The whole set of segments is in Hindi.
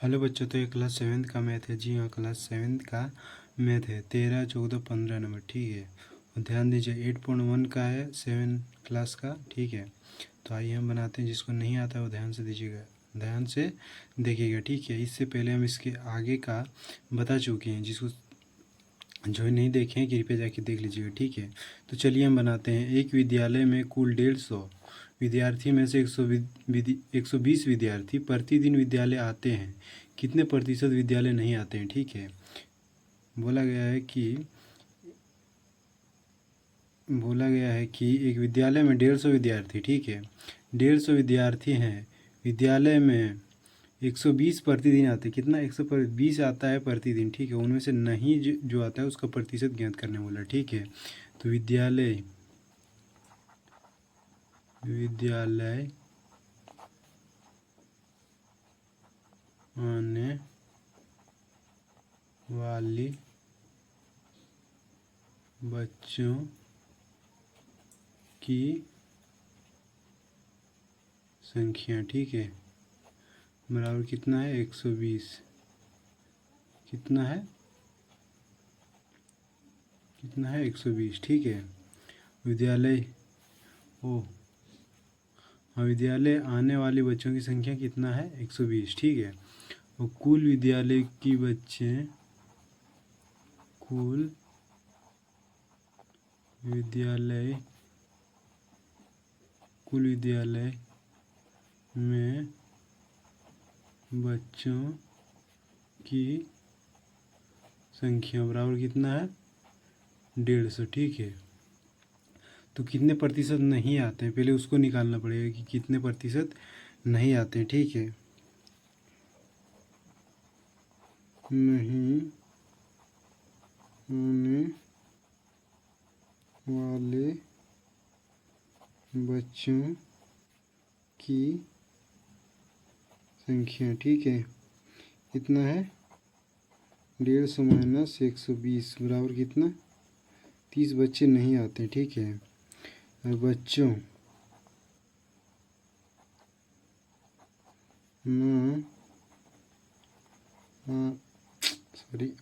हेलो बच्चों, तो ये क्लास सेवेंथ का मैथ है। जी हाँ, क्लास सेवेंथ का मैथ है। 13, 14, 15 नंबर, ठीक है। और ध्यान दीजिए 8.1 का है, 7 क्लास का, ठीक है। तो आइए हम बनाते हैं। जिसको नहीं आता है वो ध्यान से दीजिएगा, ध्यान से देखिएगा, ठीक है। इससे पहले हम इसके आगे का बता चुके हैं। जिसको जो नहीं देखे हैं कृपया जाके देख लीजिएगा, ठीक है। तो चलिए हम बनाते हैं। एक विद्यालय में कुल 150 विद्यार्थी में से 120 विद्यार्थी प्रतिदिन विद्यालय आते हैं। कितने प्रतिशत विद्यालय नहीं आते हैं, ठीक है। बोला गया है कि एक विद्यालय में 150 विद्यार्थी, ठीक है। 150 विद्यार्थी हैं। विद्यालय में 120 प्रतिदिन आते हैं। कितना? 120 आता है प्रतिदिन, ठीक है। उनमें से नहीं जो आता है उसका प्रतिशत ज्ञात करने बोला, ठीक है। तो विद्यालय आने वाली बच्चों की संख्या, ठीक है, बराबर कितना है? 120। कितना है? 120, ठीक है। विद्यालय हाँ, विद्यालय आने वाले बच्चों की संख्या कितना है? 120, ठीक है। और कुल विद्यालय में बच्चों की संख्या बराबर कितना है? 150, ठीक है। तो कितने प्रतिशत नहीं आते हैं, पहले उसको निकालना पड़ेगा कि कितने प्रतिशत नहीं आते हैं, ठीक है। नहीं आने वाले बच्चों की संख्या, ठीक है। कितना है? 150 माइनस 120 बराबर कितना? 30 बच्चे नहीं आते, ठीक है। और बच्चों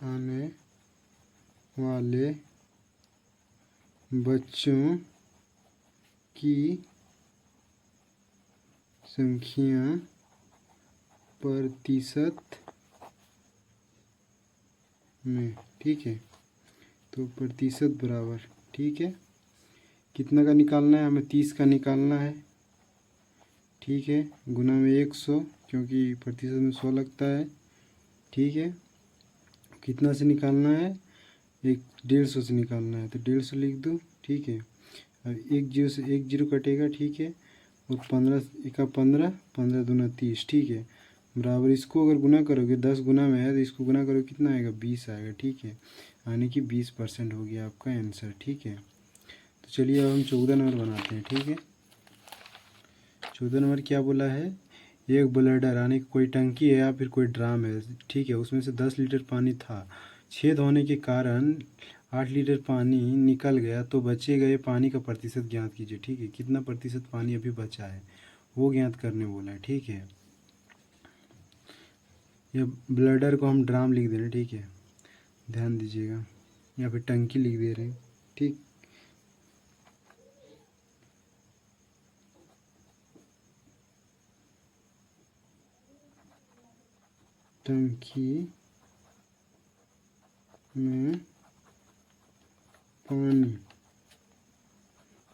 आने वाले बच्चों की संख्या प्रतिशत में, ठीक है। तो प्रतिशत बराबर, ठीक है, कितना का निकालना है हमें? 30 का निकालना है, ठीक है। गुना में 100, क्योंकि प्रतिशत में 100 लगता है, ठीक है। कितना से निकालना है? 150 से निकालना है, तो 150 लिख दो, ठीक है। और 10 से 10 कटेगा, ठीक है। और 15 एका 15, 15 दूना 30, ठीक है, बराबर। इसको अगर गुना करोगे 10 गुना में है तो इसको गुना करोगे कितना आएगा? 20 आएगा, ठीक है। यानी कि 20% हो गया आपका आंसर, ठीक है। तो चलिए अब हम 14 नंबर बनाते हैं, ठीक है। 14 नंबर क्या बोला है? एक ब्लेडर यानी कोई टंकी है या फिर कोई ड्राम है, ठीक है। उसमें से 10 लीटर पानी था। छेद होने के कारण 8 लीटर पानी निकल गया, तो बचे गए पानी का प्रतिशत ज्ञात कीजिए, ठीक है। कितना प्रतिशत पानी अभी बचा है वो ज्ञात करने बोला है, ठीक है। या ब्लेडर को हम ड्राम लिख दे रहे हैं, ठीक है, ध्यान दीजिएगा, या फिर टंकी लिख दे रहे हैं, ठीक।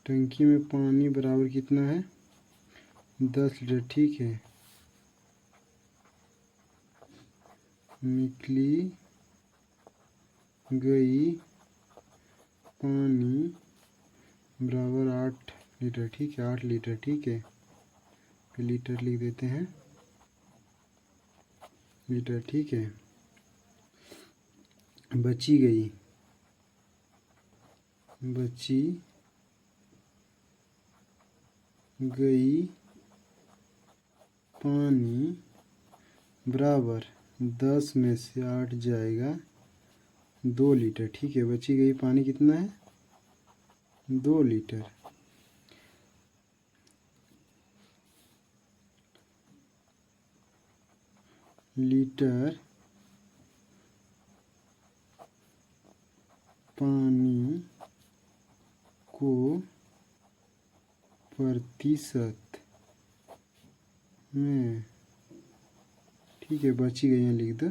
टंकी में पानी बराबर कितना है? 10 लीटर, ठीक है। निकली गई पानी बराबर 8 लीटर, ठीक है। 8 लीटर, ठीक है। फिर लीटर लिख देते हैं, लीटर, ठीक है। बची गई पानी बराबर 10 में से 8 जाएगा 2 लीटर, ठीक है। बची गई पानी कितना है? 2 लीटर। लीटर पानी को प्रतिशत में, ठीक है, बची गई यहाँ लिख दो,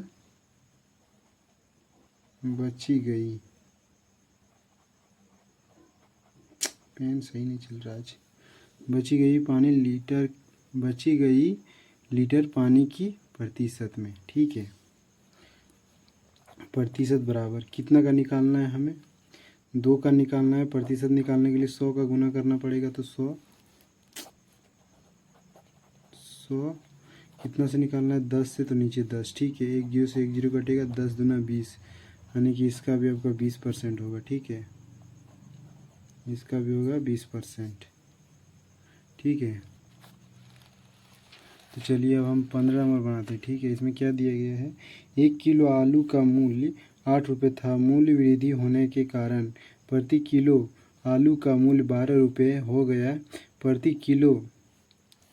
बची गई, पेन सही नहीं चल रहा आज, बची गई लीटर पानी की प्रतिशत में, ठीक है। प्रतिशत बराबर कितना का निकालना है हमें, 2 का निकालना है। प्रतिशत निकालने के लिए 100 का गुना करना पड़ेगा, तो 100 कितना से निकालना है, 10 से, तो नीचे 10, ठीक है। 1 जीरो से 1 जीरो कटेगा, 10 दूना 20, यानी कि इसका भी आपका 20% होगा, ठीक है, इसका भी होगा 20%, ठीक है। तो चलिए अब हम 15 नंबर बनाते हैं, ठीक है। इसमें क्या दिया गया है, 1 किलो आलू का मूल्य 8 रुपये था। मूल्य वृद्धि होने के कारण प्रति किलो आलू का मूल्य 12 रुपये हो गया। प्रति किलो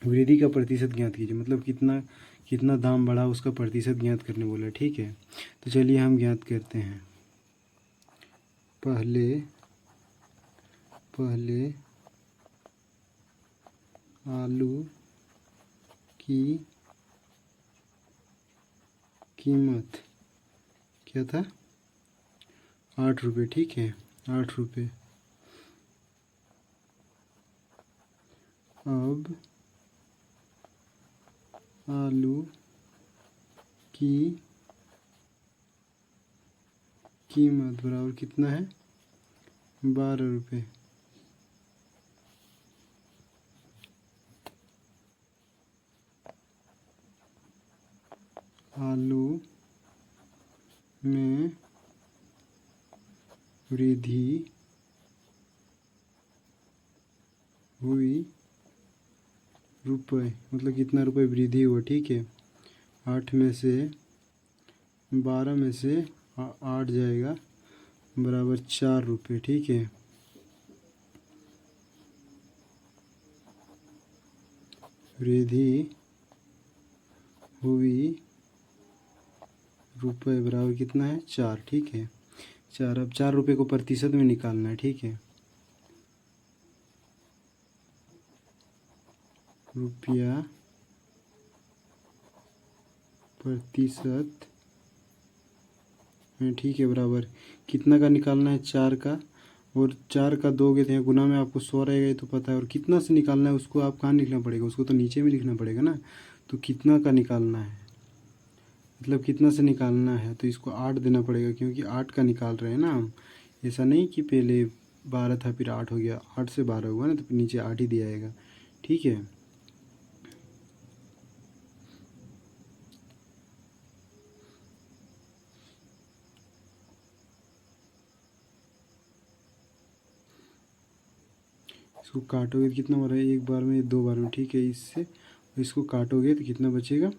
वृद्धि का प्रतिशत ज्ञात कीजिए, मतलब कितना कितना दाम बढ़ा उसका प्रतिशत ज्ञात करने बोला, ठीक है। तो चलिए हम ज्ञात करते हैं। पहले आलू की कीमत क्या था, 8 रुपये, ठीक है, 8 रुपये। अब आलू की कीमत बराबर कितना है, 12 रुपये। आलू में वृद्धि हुई रुपये, मतलब कितना रुपये वृद्धि हुआ, ठीक है। 8 में से 12 में से 8 जाएगा, बराबर 4 रुपये, ठीक है। वृद्धि हुई रुपये बराबर कितना है, 4, ठीक है, 4। अब 4 रुपये को प्रतिशत में निकालना है, ठीक है। रुपया प्रतिशत में, ठीक है, बराबर कितना का निकालना है, 4 का, और 4 का दोगे तो यहाँ गुना में आपको 100 रहेगा, ये तो पता है। और कितना से निकालना है उसको आप कहाँ लिखना पड़ेगा, उसको तो नीचे में लिखना पड़ेगा ना। तो कितना का निकालना है, मतलब कितना से निकालना है, तो इसको 8 देना पड़ेगा, क्योंकि 8 का निकाल रहे हैं ना हम। ऐसा नहीं कि पहले 12 था फिर 8 हो गया, 8 से 12 हुआ ना, तो फिर नीचे 8 ही दिया जाएगा, ठीक है। इसको काटोगे तो कितना हो रहा है, एक बार में 2 बार में, ठीक है। इससे इसको काटोगे तो कितना बचेगा,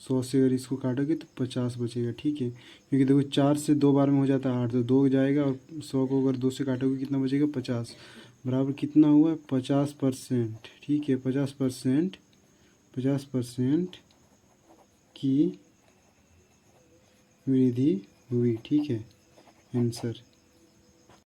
100 से अगर इसको काटोगे तो 50 बचेगा, ठीक है। क्योंकि देखो 4 से 2 बार में हो जाता है 8, तो 2 जाएगा, और 100 को अगर 2 से काटोगे कितना बचेगा, 50, बराबर कितना हुआ, 50%, ठीक है। 50% की वृद्धि हुई, ठीक है, आंसर।